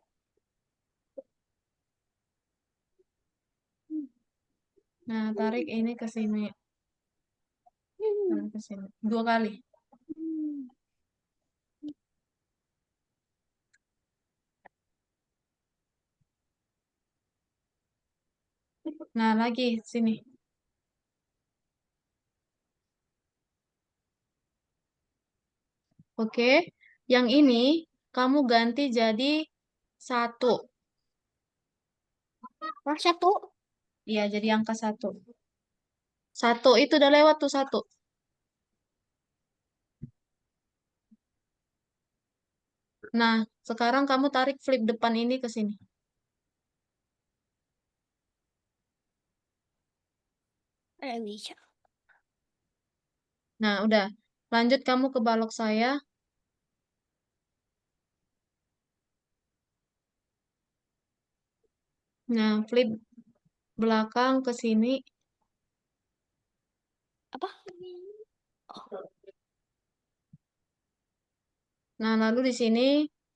Nah, tarik ini ke sini. Nah, ke sini. 2 kali. Nah, lagi sini. Oke. Yang ini kamu ganti jadi 1. Satu. Iya, jadi angka 1. 1 itu udah lewat tuh 1. Nah, sekarang kamu tarik flip depan ini ke sini. Bisa. Nah, udah. Lanjut kamu ke balok saya. Nah, flip belakang ke sini. Apa? Nah, lalu di sini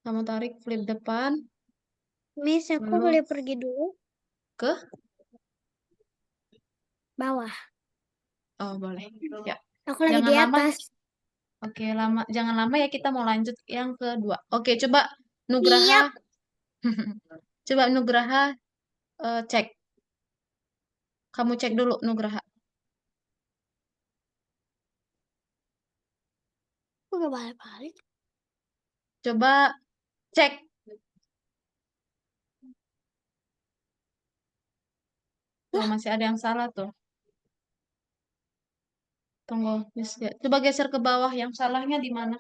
kamu tarik flip depan Miss, aku lalu boleh pergi dulu ke bawah. Oh, boleh. Ya. Aku lagi Jangan di lama. atas. Oke, jangan lama ya, kita mau lanjut yang kedua. Oke, coba Nugraha. Siap. Coba Nugraha cek. Kamu cek dulu Nugraha. Aku gak balik-balik. Coba cek. Tuh, masih ada yang salah tuh. Tunggu, coba geser ke bawah. Yang salahnya di mana?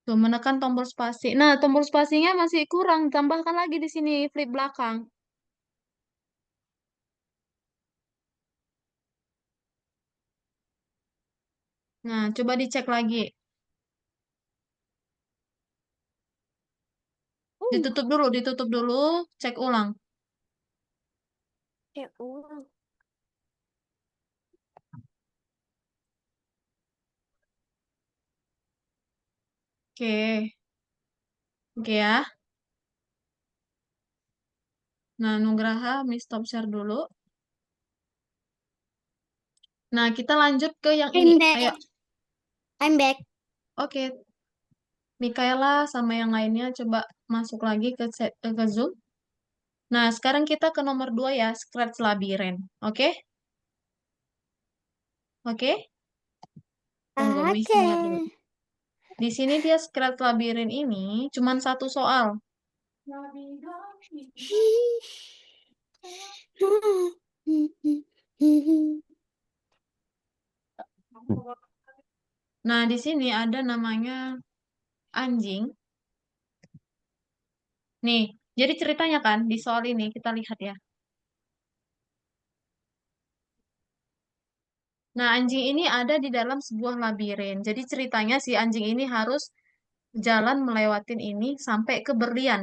Tuh, menekan tombol spasi. Nah, tombol spasinya masih kurang. Tambahkan lagi di sini flip belakang. Nah, coba dicek lagi. Ditutup dulu, cek ulang. Ya ulang. Oke. Oke ya. Nah, Nugraha, stop share dulu. Nah, kita lanjut ke yang ini. I'm Ayo, back. I'm back. oke. Mikaela sama yang lainnya coba masuk lagi ke Zoom. Nah, sekarang kita ke nomor 2 ya, Scratch Labyrinth. Oke? Oke? Tunggu, Miss Oke. lihat dulu. Di sini dia Scratch Labyrinth ini cuman satu soal. Nah, di sini ada namanya anjing. Nih, jadi ceritanya kan di soal ini kita lihat ya. Nah, anjing ini ada di dalam sebuah labirin. Jadi ceritanya si anjing ini harus jalan melewatin ini sampai ke berlian.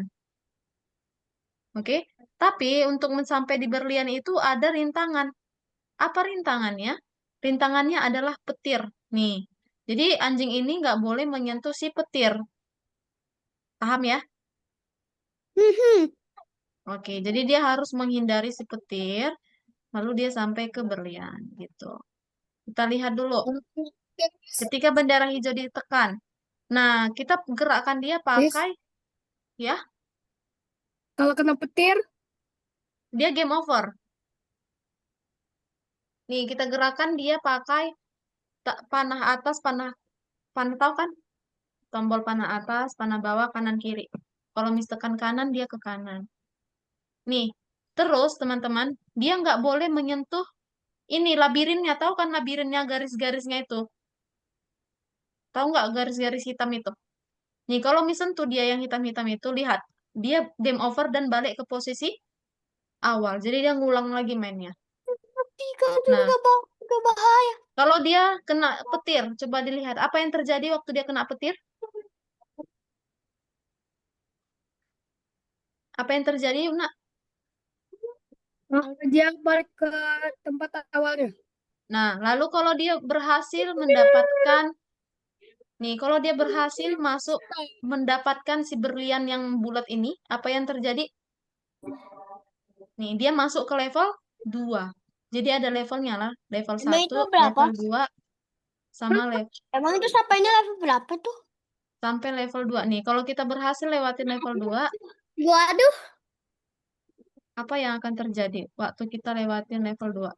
Oke? Tapi untuk sampai di berlian itu ada rintangan. Apa rintangannya? Rintangannya adalah petir. Nih. Jadi anjing ini nggak boleh menyentuh si petir. Paham ya? Oke, jadi dia harus menghindari si petir, lalu dia sampai ke berlian gitu. Kita lihat dulu. Ketika bendera hijau ditekan. Nah, kita gerakkan dia Miss, pakai, ya, kalau kena petir, dia game over. Nih, kita gerakan dia pakai panah atas, panah, panah tahu kan? Tombol panah atas, panah bawah, kanan, kiri. Kalau misalkan kanan, dia ke kanan. Nih, terus teman-teman, dia nggak boleh menyentuh ini labirinnya. Tahu kan labirinnya garis-garisnya itu? Tahu nggak garis-garis hitam itu? Nih, kalau misalnya dia yang hitam-hitam itu, lihat. Dia game over dan balik ke posisi awal. Jadi dia ngulang lagi mainnya. Tapi kan itu Nah, gak bahaya. kalau dia kena petir, coba dilihat. Apa yang terjadi waktu dia kena petir? Apa yang terjadi, Yuna? dia balik ke tempat awalnya. Nah, lalu kalau dia berhasil mendapatkan, nih, kalau dia berhasil masuk mendapatkan si berlian yang bulat ini, apa yang terjadi? Nih, dia masuk ke level 2. Jadi ada levelnya lah, level Emang satu, itu berapa? level 2, sama level Emang itu sampainya level berapa tuh? sampai level 2. Nih, kalau kita berhasil lewatin level 2, Waduh. apa yang akan terjadi waktu kita lewatin level 2?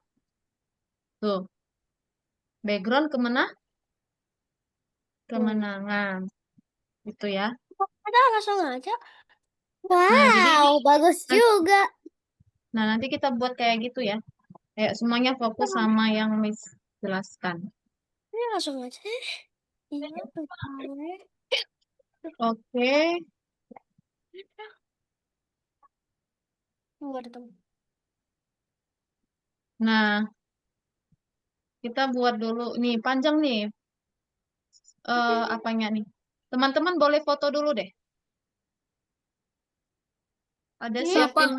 Tuh, background kemana? Kemenangan. Gitu ya. Ada langsung aja. Nah, jadi ini, Wow, bagus juga. nah nanti kita buat kayak gitu ya. Kayak semuanya fokus sama yang Miss jelaskan. Ini langsung aja. Iya, betul. Oke. Nggak ada teman. Nah, kita buat dulu. Nih, panjang nih. Apanya nih? Teman-teman boleh foto dulu deh. Ada Kenapa? siapin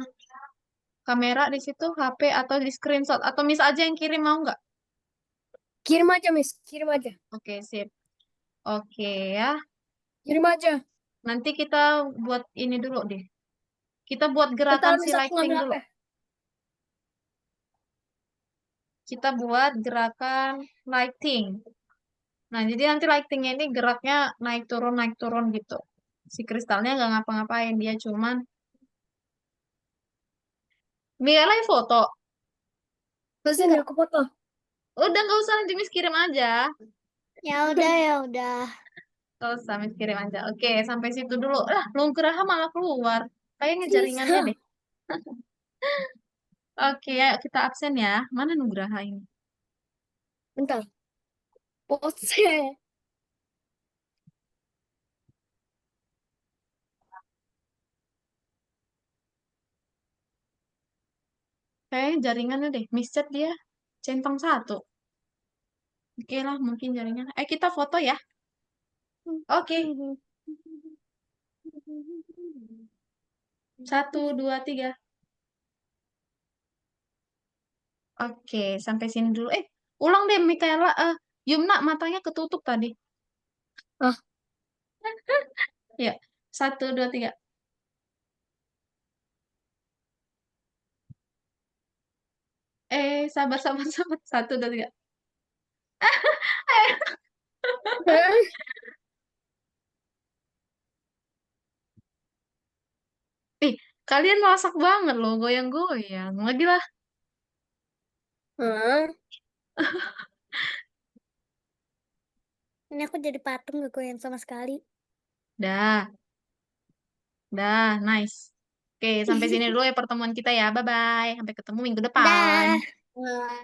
kamera di situ, HP atau di screenshot. Atau Miss aja yang kirim mau nggak? Kirim aja, Miss. Kirim aja. Oke, sip. Oke ya. Kirim aja. Nanti kita buat ini dulu deh. Kita buat Bentar, gerakan si Miss, aku lighting ngambil dulu. HP. Kita buat gerakan lighting. Nah, jadi nanti lightingnya ini geraknya naik turun gitu. Si kristalnya nggak ngapa-ngapain, dia cuman Mila foto. Terus ini aku foto. Udah nggak usah nanti Miss kirim aja. Ya udah, ya udah. Nggak usah Miss kirim aja. Oke, sampai situ dulu. Lah, Nugraha malah keluar. Kayaknya jaringannya deh. Oke, ya kita absen ya. Mana Nugraha ini? Bentar. Pose. Kayaknya jaringannya deh. Miss chat dia. Centang satu. Oke lah, mungkin jaringan. Kita foto ya. Oke. Satu, dua, tiga. Oke, sampai sini dulu. Ulang deh, Mikaela. Yumna, matanya ketutup tadi. Ah, Ya, satu, dua, tiga. Sabar, sabar, sabar. Satu, dua, tiga. Hah? Ih, kalian masak banget loh, goyang-goyang. Lagi lah. Hah? Ini aku jadi patung gak goyang sama sekali. Dah, dah, nice. Oke, sampai sini dulu ya pertemuan kita ya. Bye-bye. Sampai ketemu minggu depan. Dah. Bye.